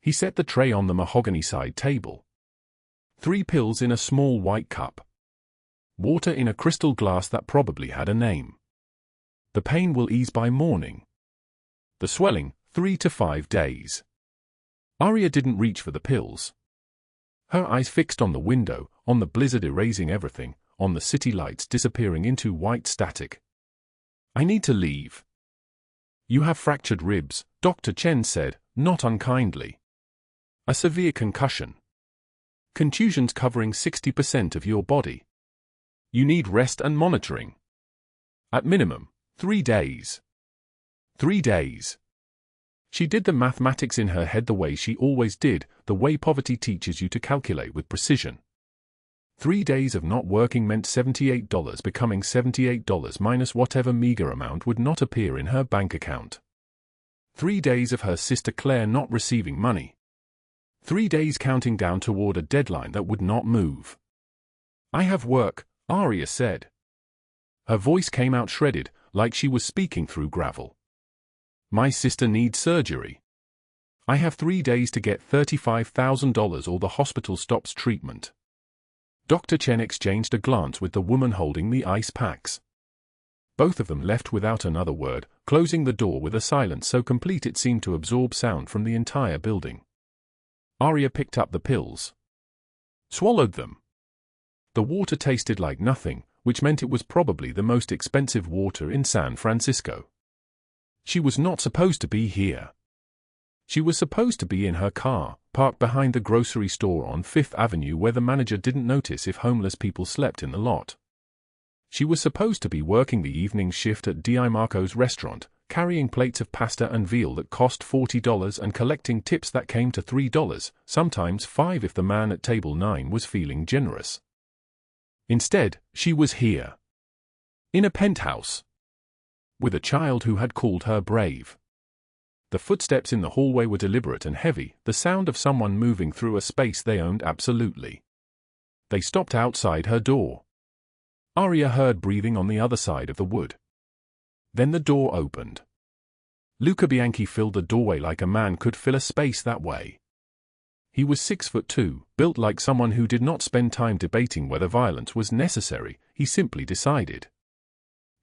He set the tray on the mahogany side table. 3 pills in a small white cup. Water in a crystal glass that probably had a name. The pain will ease by morning. The swelling, 3 to 5 days. Aria didn't reach for the pills. Her eyes fixed on the window, on the blizzard erasing everything, on the city lights disappearing into white static. "I need to leave." "You have fractured ribs," Dr. Chen said, not unkindly. "A severe concussion. Contusions covering 60% of your body. You need rest and monitoring. At minimum, 3 days. 3 days. She did the mathematics in her head the way she always did, the way poverty teaches you to calculate with precision. 3 days of not working meant $78 becoming $78 minus whatever meager amount would not appear in her bank account. 3 days of her sister Claire not receiving money. 3 days counting down toward a deadline that would not move. I have work, Aria said. Her voice came out shredded, like she was speaking through gravel. My sister needs surgery. I have 3 days to get $35,000 or the hospital stops treatment. Dr. Chen exchanged a glance with the woman holding the ice packs. Both of them left without another word, closing the door with a silence so complete it seemed to absorb sound from the entire building. Aria picked up the pills. Swallowed them. The water tasted like nothing, which meant it was probably the most expensive water in San Francisco. She was not supposed to be here. She was supposed to be in her car, parked behind the grocery store on 5th Avenue where the manager didn't notice if homeless people slept in the lot. She was supposed to be working the evening shift at Di Marco's restaurant, carrying plates of pasta and veal that cost $40 and collecting tips that came to $3, sometimes $5 if the man at table 9 was feeling generous. Instead, she was here. In a penthouse. With a child who had called her brave. The footsteps in the hallway were deliberate and heavy, the sound of someone moving through a space they owned absolutely. They stopped outside her door. Aria heard breathing on the other side of the wood. Then the door opened. Luca Bianchi filled the doorway like a man could fill a space that way. He was 6'2", built like someone who did not spend time debating whether violence was necessary, he simply decided.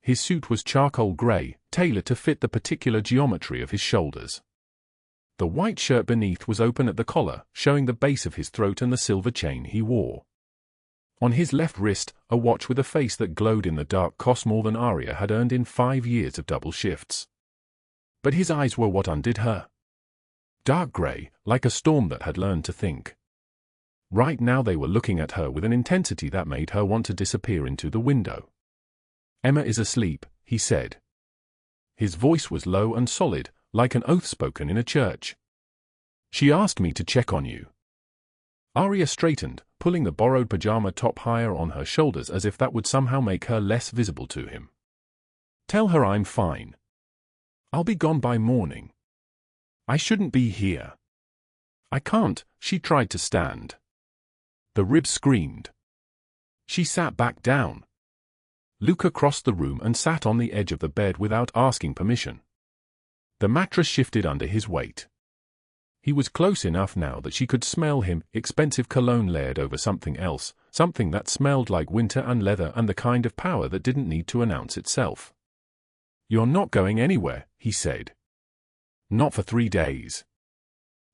His suit was charcoal gray, tailored to fit the particular geometry of his shoulders. The white shirt beneath was open at the collar, showing the base of his throat and the silver chain he wore. On his left wrist, a watch with a face that glowed in the dark cost more than Aria had earned in 5 years of double shifts. But his eyes were what undid her. Dark gray, like a storm that had learned to think. Right now they were looking at her with an intensity that made her want to disappear into the window. Emma is asleep, he said. His voice was low and solid, like an oath spoken in a church. She asked me to check on you. Aria straightened, pulling the borrowed pajama top higher on her shoulders as if that would somehow make her less visible to him. Tell her I'm fine. I'll be gone by morning. I shouldn't be here. I can't, she tried to stand. The ribs screamed. She sat back down. Luca crossed the room and sat on the edge of the bed without asking permission. The mattress shifted under his weight. He was close enough now that she could smell him, expensive cologne layered over something else, something that smelled like winter and leather and the kind of power that didn't need to announce itself. You're not going anywhere, he said. Not for 3 days.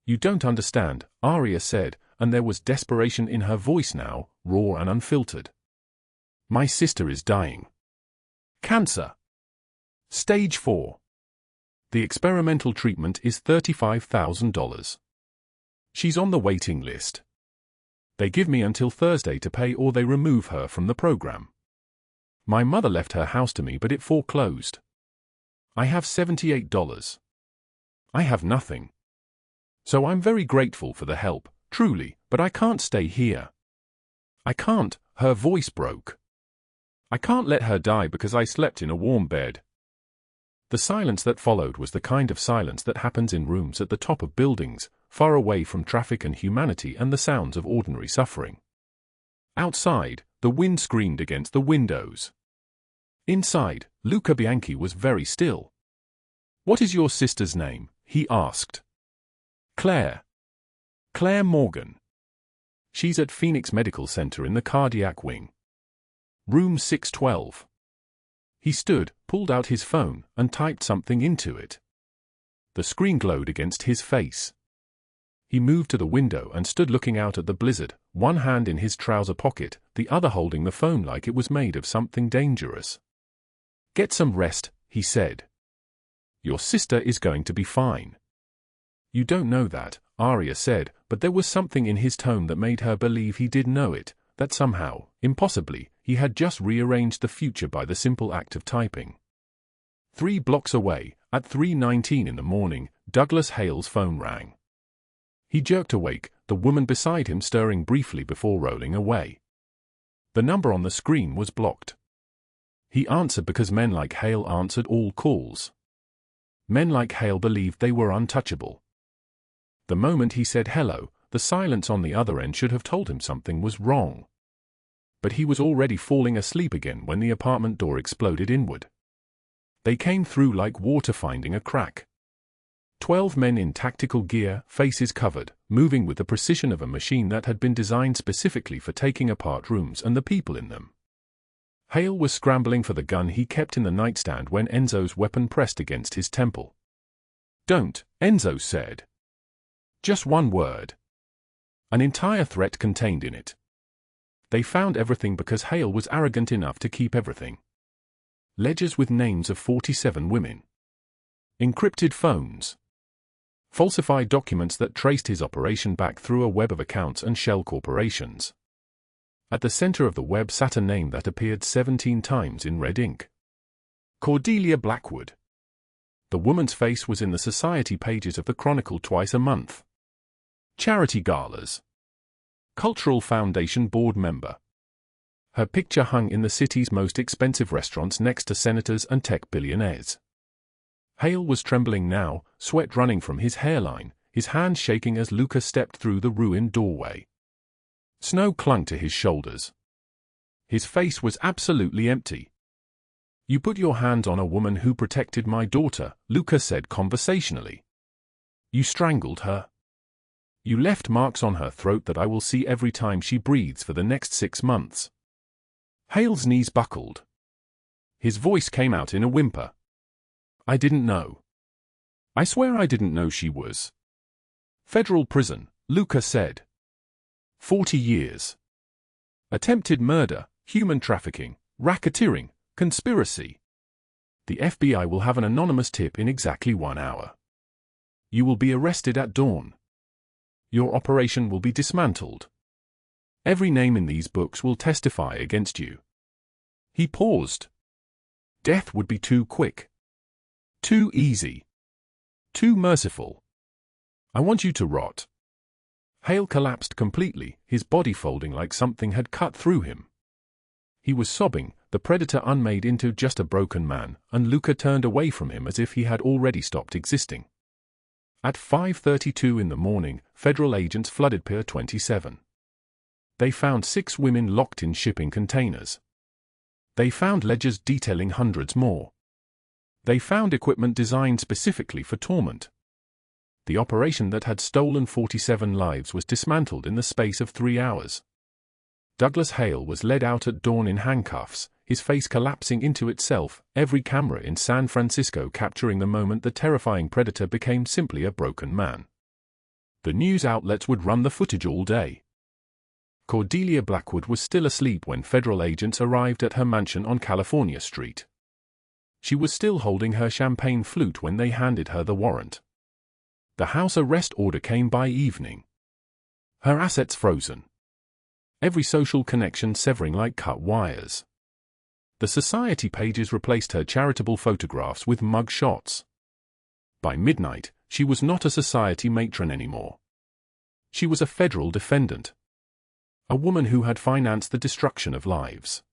You don't understand, Aria said, and there was desperation in her voice now, raw and unfiltered. My sister is dying. Cancer. Stage 4. The experimental treatment is $35,000. She's on the waiting list. They give me until Thursday to pay or they remove her from the program. My mother left her house to me but it foreclosed. I have $78. I have nothing. So I'm very grateful for the help, truly, but I can't stay here. I can't, her voice broke. I can't let her die because I slept in a warm bed. The silence that followed was the kind of silence that happens in rooms at the top of buildings, far away from traffic and humanity and the sounds of ordinary suffering. Outside, the wind screamed against the windows. Inside, Luca Bianchi was very still. What is your sister's name? He asked. Claire. Claire Morgan. She's at Phoenix Medical Center in the cardiac wing. Room 612. He stood, pulled out his phone, and typed something into it. The screen glowed against his face. He moved to the window and stood looking out at the blizzard, one hand in his trouser pocket, the other holding the phone like it was made of something dangerous. Get some rest, he said. Your sister is going to be fine. You don't know that, Aria said, but there was something in his tone that made her believe he did know it, that somehow, impossibly, he had just rearranged the future by the simple act of typing. 3 blocks away, at 3:19 in the morning, Douglas Hale's phone rang. He jerked awake, the woman beside him stirring briefly before rolling away. The number on the screen was blocked. He answered because men like Hale answered all calls. Men like Hale believed they were untouchable. The moment he said hello, the silence on the other end should have told him something was wrong. But he was already falling asleep again when the apartment door exploded inward. They came through like water finding a crack. 12 men in tactical gear, faces covered, moving with the precision of a machine that had been designed specifically for taking apart rooms and the people in them. Hale was scrambling for the gun he kept in the nightstand when Enzo's weapon pressed against his temple. "Don't," Enzo said. Just one word. An entire threat contained in it. They found everything because Hale was arrogant enough to keep everything. Ledgers with names of 47 women. Encrypted phones. Falsified documents that traced his operation back through a web of accounts and shell corporations. At the center of the web sat a name that appeared 17 times in red ink. Cordelia Blackwood. The woman's face was in the society pages of the Chronicle twice a month. Charity galas. Cultural Foundation board member. Her picture hung in the city's most expensive restaurants next to senators and tech billionaires. Hale was trembling now, sweat running from his hairline, his hands shaking as Luca stepped through the ruined doorway. Snow clung to his shoulders. His face was absolutely empty. "You put your hands on a woman who protected my daughter," Luca said conversationally. "You strangled her. You left marks on her throat that I will see every time she breathes for the next 6 months." Hale's knees buckled. His voice came out in a whimper. "I didn't know. I swear I didn't know she was." "Federal prison," Luca said. 40 years. Attempted murder, human trafficking, racketeering, conspiracy. The FBI will have an anonymous tip in exactly 1 hour. You will be arrested at dawn. Your operation will be dismantled. Every name in these books will testify against you. He paused. Death would be too quick. Too easy. Too merciful. I want you to rot. Hale collapsed completely, his body folding like something had cut through him. He was sobbing, the predator unmade into just a broken man, and Luca turned away from him as if he had already stopped existing. At 5:32 in the morning, federal agents flooded Pier 27. They found 6 women locked in shipping containers. They found ledgers detailing hundreds more. They found equipment designed specifically for torment. The operation that had stolen 47 lives was dismantled in the space of 3 hours. Douglas Hale was led out at dawn in handcuffs, his face collapsing into itself, every camera in San Francisco capturing the moment the terrifying predator became simply a broken man. The news outlets would run the footage all day. Cordelia Blackwood was still asleep when federal agents arrived at her mansion on California Street. She was still holding her champagne flute when they handed her the warrant. The house arrest order came by evening. Her assets frozen. Every social connection severing like cut wires. The society pages replaced her charitable photographs with mug shots. By midnight, she was not a society matron anymore. She was a federal defendant. A woman who had financed the destruction of lives.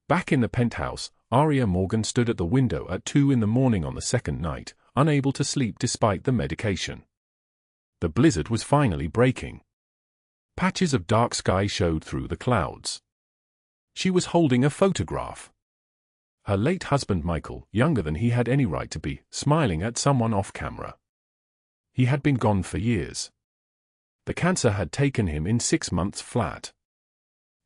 Back in the penthouse, Aria Morgan stood at the window at 2 in the morning on the second night, unable to sleep despite the medication. The blizzard was finally breaking. Patches of dark sky showed through the clouds. She was holding a photograph. Her late husband Michael, younger than he had any right to be, smiling at someone off camera. He had been gone for years. The cancer had taken him in 6 months flat.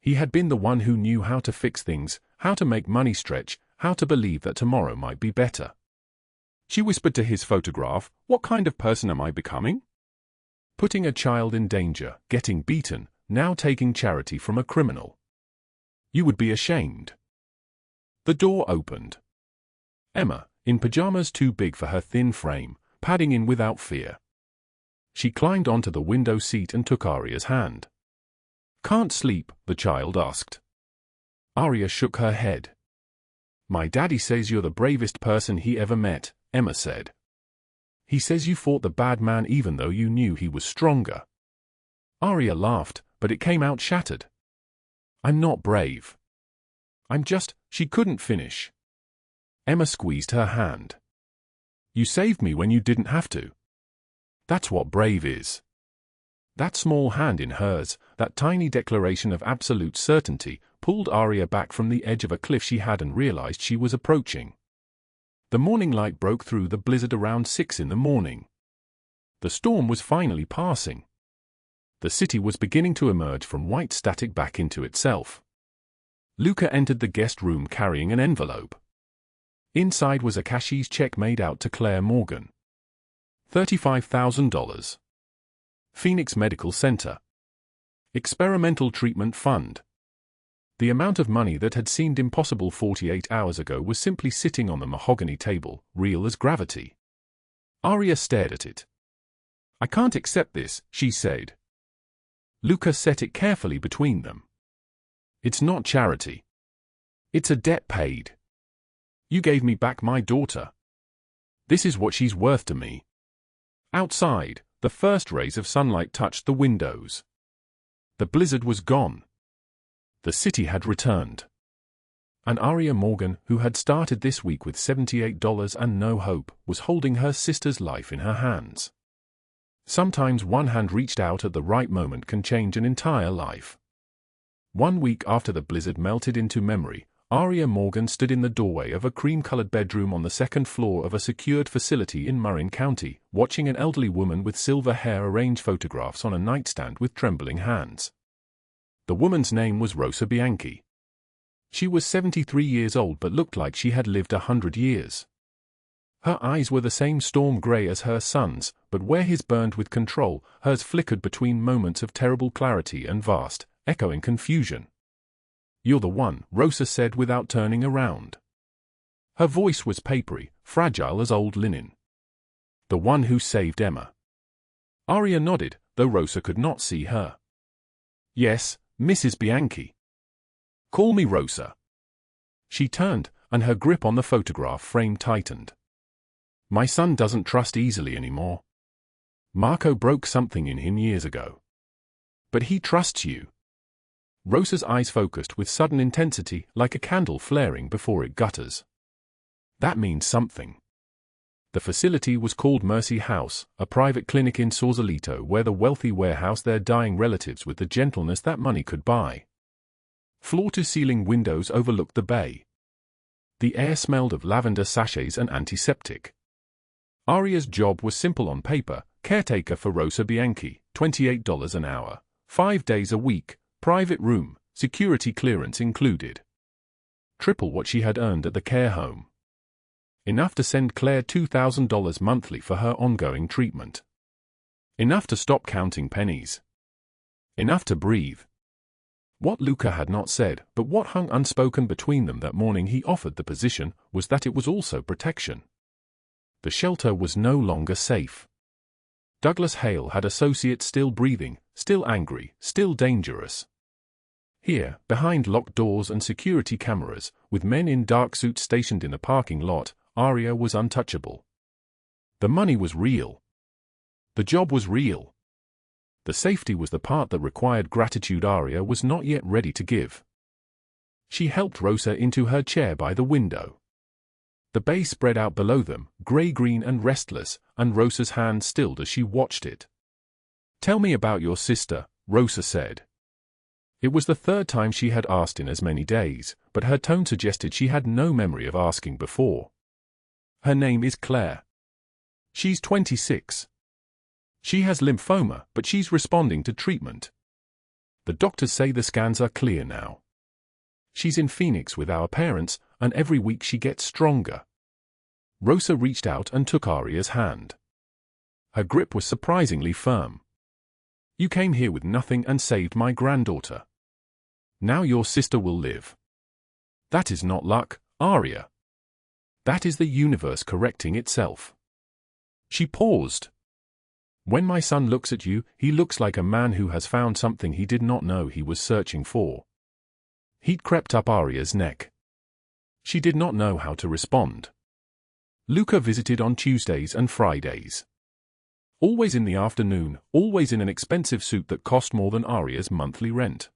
He had been the one who knew how to fix things, how to make money stretch, how to believe that tomorrow might be better. She whispered to his photograph, "What kind of person am I becoming? Putting a child in danger, getting beaten, now taking charity from a criminal. You would be ashamed." The door opened. Emma, in pajamas too big for her thin frame, padding in without fear. She climbed onto the window seat and took Aria's hand. Can't sleep? The child asked. Aria shook her head. My daddy says you're the bravest person he ever met, Emma said. He says you fought the bad man even though you knew he was stronger. Aria laughed, but it came out shattered. I'm not brave. I'm just, she couldn't finish. Emma squeezed her hand. You saved me when you didn't have to. That's what brave is. That small hand in hers, that tiny declaration of absolute certainty, pulled Aria back from the edge of a cliff she hadn't realized she was approaching. The morning light broke through the blizzard around 6 in the morning. The storm was finally passing. The city was beginning to emerge from white static back into itself. Luca entered the guest room carrying an envelope. Inside was a cashier's check made out to Claire Morgan. $35,000. Phoenix Medical Center. Experimental Treatment Fund. The amount of money that had seemed impossible 48 hours ago was simply sitting on the mahogany table, real as gravity. Aria stared at it. I can't accept this, she said. Luca set it carefully between them. It's not charity. It's a debt paid. You gave me back my daughter. This is what she's worth to me. Outside, the first rays of sunlight touched the windows. The blizzard was gone. The city had returned. And Aria Morgan, who had started this week with $78 and no hope, was holding her sister's life in her hands. Sometimes one hand reached out at the right moment can change an entire life. 1 week after the blizzard melted into memory, Aria Morgan stood in the doorway of a cream-colored bedroom on the second floor of a secured facility in Marin County, watching an elderly woman with silver hair arrange photographs on a nightstand with trembling hands. The woman's name was Rosa Bianchi. She was 73 years old but looked like she had lived 100 years. Her eyes were the same storm gray as her son's, but where his burned with control, hers flickered between moments of terrible clarity and vast, echoing confusion. You're the one, Rosa said without turning around. Her voice was papery, fragile as old linen. The one who saved Emma. Aria nodded, though Rosa could not see her. Yes, Mrs. Bianchi. Call me Rosa. She turned, and her grip on the photograph frame tightened. My son doesn't trust easily anymore. Marco broke something in him years ago. But he trusts you. Rosa's eyes focused with sudden intensity, like a candle flaring before it gutters. That means something. The facility was called Mercy House, a private clinic in Sausalito where the wealthy warehoused their dying relatives with the gentleness that money could buy. Floor-to-ceiling windows overlooked the bay. The air smelled of lavender sachets and antiseptic. Aria's job was simple on paper: caretaker for Rosa Bianchi, $28 an hour, 5 days a week, private room, security clearance included. Triple what she had earned at the care home. Enough to send Claire $2,000 monthly for her ongoing treatment. Enough to stop counting pennies. Enough to breathe. What Luca had not said, but what hung unspoken between them that morning he offered the position, was that it was also protection. The shelter was no longer safe. Douglas Hale had associates still breathing, still angry, still dangerous. Here, behind locked doors and security cameras, with men in dark suits stationed in the parking lot, Aria was untouchable. The money was real. The job was real. The safety was the part that required gratitude Aria was not yet ready to give. She helped Rosa into her chair by the window. The bay spread out below them, grey-green and restless, and Rosa's hand stilled as she watched it. Tell me about your sister, Rosa said. It was the third time she had asked in as many days, but her tone suggested she had no memory of asking before. Her name is Claire. She's 26. She has lymphoma, but she's responding to treatment. The doctors say the scans are clear now. She's in Phoenix with our parents, and every week she gets stronger. Rosa reached out and took Aria's hand. Her grip was surprisingly firm. You came here with nothing and saved my granddaughter. Now your sister will live. That is not luck, Aria. That is the universe correcting itself. She paused. When my son looks at you, he looks like a man who has found something he did not know he was searching for. Heat crept up Aria's neck. She did not know how to respond. Luca visited on Tuesdays and Fridays. Always in the afternoon, always in an expensive suit that cost more than Aria's monthly rent.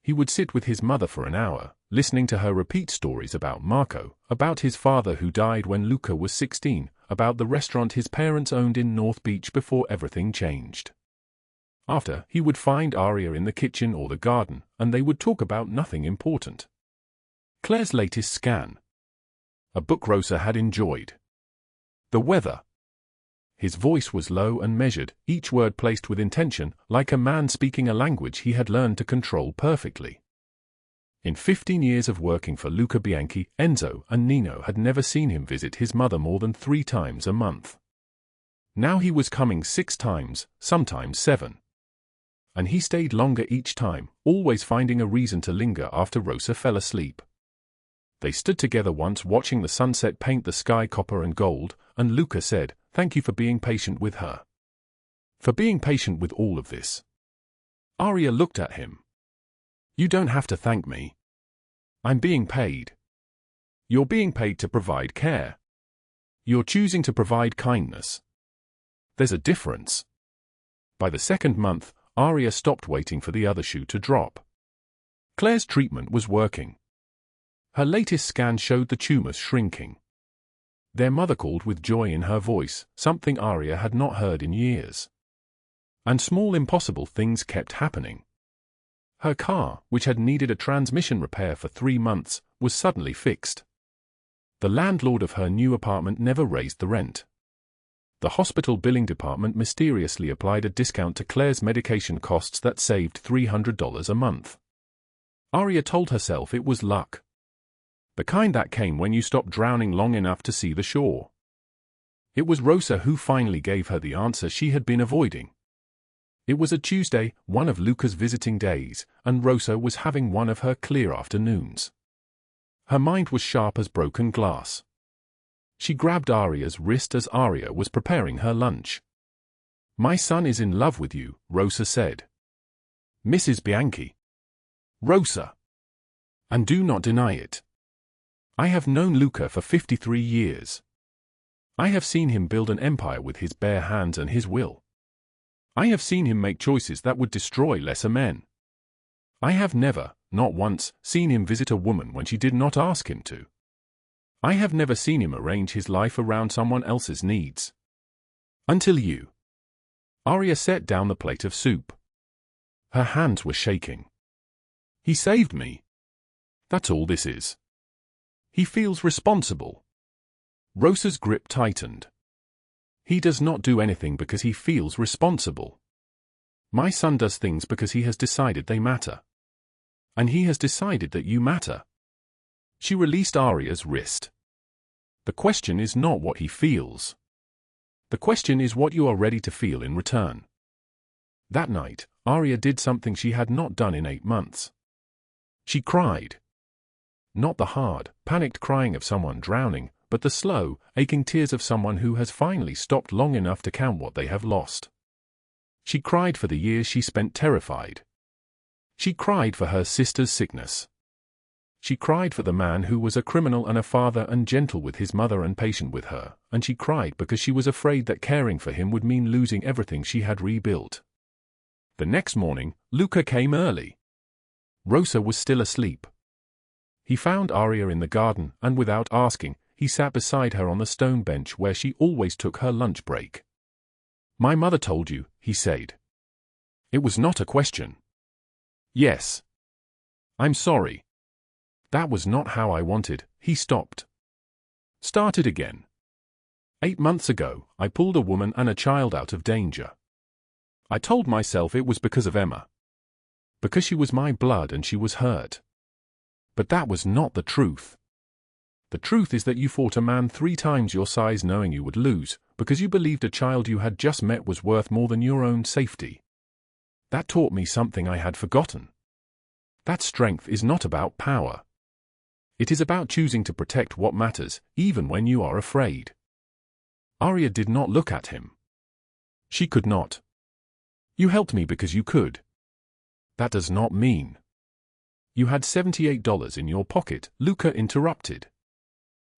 He would sit with his mother for an hour, listening to her repeat stories about Marco, about his father who died when Luca was 16, about the restaurant his parents owned in North Beach before everything changed. After, he would find Aria in the kitchen or the garden, and they would talk about nothing important. Claire's latest scan. A book Rosa had enjoyed. The weather. His voice was low and measured, each word placed with intention, like a man speaking a language he had learned to control perfectly. In 15 years of working for Luca Bianchi, Enzo and Nino had never seen him visit his mother more than 3 times a month. Now he was coming 6 times, sometimes 7. And he stayed longer each time, always finding a reason to linger after Rosa fell asleep. They stood together once watching the sunset paint the sky copper and gold, and Luca said, "Thank you for being patient with her. For being patient with all of this." Aria looked at him. "You don't have to thank me. I'm being paid. You're being paid to provide care. You're choosing to provide kindness. There's a difference." By the 2nd month, Aria stopped waiting for the other shoe to drop. Claire's treatment was working. Her latest scan showed the tumors shrinking. Their mother called with joy in her voice, something Aria had not heard in years. And small impossible things kept happening. Her car, which had needed a transmission repair for 3 months, was suddenly fixed. The landlord of her new apartment never raised the rent. The hospital billing department mysteriously applied a discount to Claire's medication costs that saved $300 a month. Aria told herself it was luck. The kind that came when you stop drowning long enough to see the shore. It was Rosa who finally gave her the answer she had been avoiding. It was a Tuesday, one of Luca's visiting days, and Rosa was having one of her clear afternoons. Her mind was sharp as broken glass. She grabbed Aria's wrist as Aria was preparing her lunch. "My son is in love with you," Rosa said. "Mrs. Bianchi." "Rosa. And do not deny it. I have known Luca for 53 years. I have seen him build an empire with his bare hands and his will. I have seen him make choices that would destroy lesser men. I have never, not once, seen him visit a woman when she did not ask him to. I have never seen him arrange his life around someone else's needs. Until you." Aria set down the plate of soup. Her hands were shaking. "He saved me. That's all this is. He feels responsible." Rosa's grip tightened. "He does not do anything because he feels responsible. My son does things because he has decided they matter. And he has decided that you matter." She released Aria's wrist. "The question is not what he feels. The question is what you are ready to feel in return." That night, Aria did something she had not done in 8 months. She cried. Not the hard, panicked crying of someone drowning, but the slow, aching tears of someone who has finally stopped long enough to count what they have lost. She cried for the years she spent terrified. She cried for her sister's sickness. She cried for the man who was a criminal and a father and gentle with his mother and patient with her, and she cried because she was afraid that caring for him would mean losing everything she had rebuilt. The next morning, Luca came early. Rosa was still asleep. He found Aria in the garden, and without asking, he sat beside her on the stone bench where she always took her lunch break. "My mother told you," he said. It was not a question. "Yes. I'm sorry. That was not how I wanted." He stopped. Started again. 8 months ago, I pulled a woman and a child out of danger. I told myself it was because of Emma. Because she was my blood and she was hurt. But that was not the truth. The truth is that you fought a man 3 times your size knowing you would lose, because you believed a child you had just met was worth more than your own safety. That taught me something I had forgotten. That strength is not about power. It is about choosing to protect what matters, even when you are afraid. Aria did not look at him. She could not. You helped me because you could. That does not mean. You had $78 in your pocket, Luca interrupted.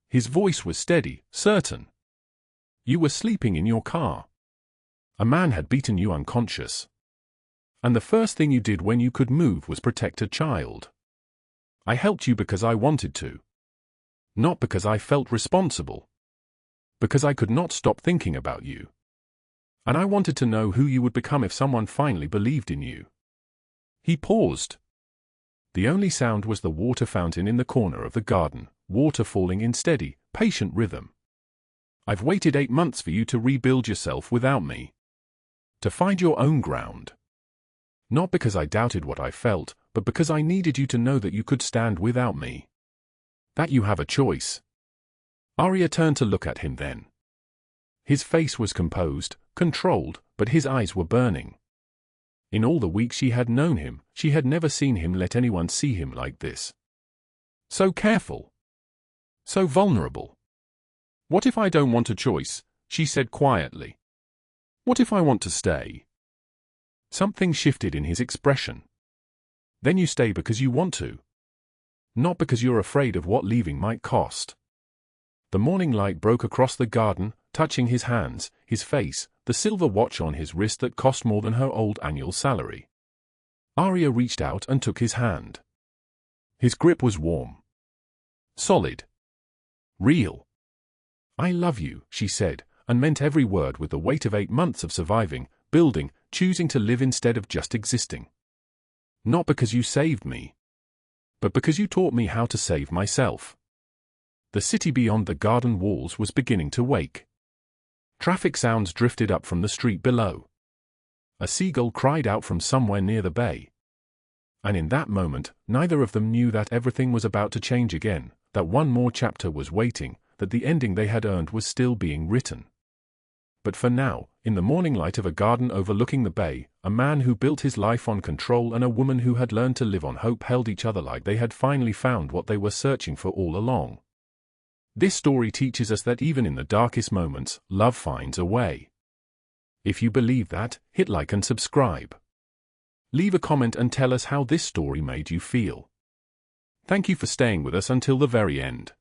His voice was steady, certain. You were sleeping in your car. A man had beaten you unconscious. And the first thing you did when you could move was protect a child. I helped you because I wanted to. Not because I felt responsible. Because I could not stop thinking about you. And I wanted to know who you would become if someone finally believed in you. He paused. The only sound was the water fountain in the corner of the garden, water falling in steady, patient rhythm. I've waited 8 months for you to rebuild yourself without me. To find your own ground. Not because I doubted what I felt, but because I needed you to know that you could stand without me. That you have a choice. Aria turned to look at him then. His face was composed, controlled, but his eyes were burning. In all the weeks she had known him, she had never seen him let anyone see him like this. So careful. So vulnerable. What if I don't want a choice? She said quietly. What if I want to stay? Something shifted in his expression. Then you stay because you want to. Not because you're afraid of what leaving might cost. The morning light broke across the garden, touching his hands, his face, the silver watch on his wrist that cost more than her old annual salary. Aria reached out and took his hand. His grip was warm. Solid. Real. I love you, she said, and meant every word with the weight of 8 months of surviving, building, choosing to live instead of just existing. Not because you saved me, but because you taught me how to save myself. The city beyond the garden walls was beginning to wake. Traffic sounds drifted up from the street below. A seagull cried out from somewhere near the bay. And in that moment, neither of them knew that everything was about to change again, that one more chapter was waiting, that the ending they had earned was still being written. But for now, in the morning light of a garden overlooking the bay, a man who built his life on control and a woman who had learned to live on hope held each other like they had finally found what they were searching for all along. This story teaches us that even in the darkest moments, love finds a way. If you believe that, hit like and subscribe. Leave a comment and tell us how this story made you feel. Thank you for staying with us until the very end.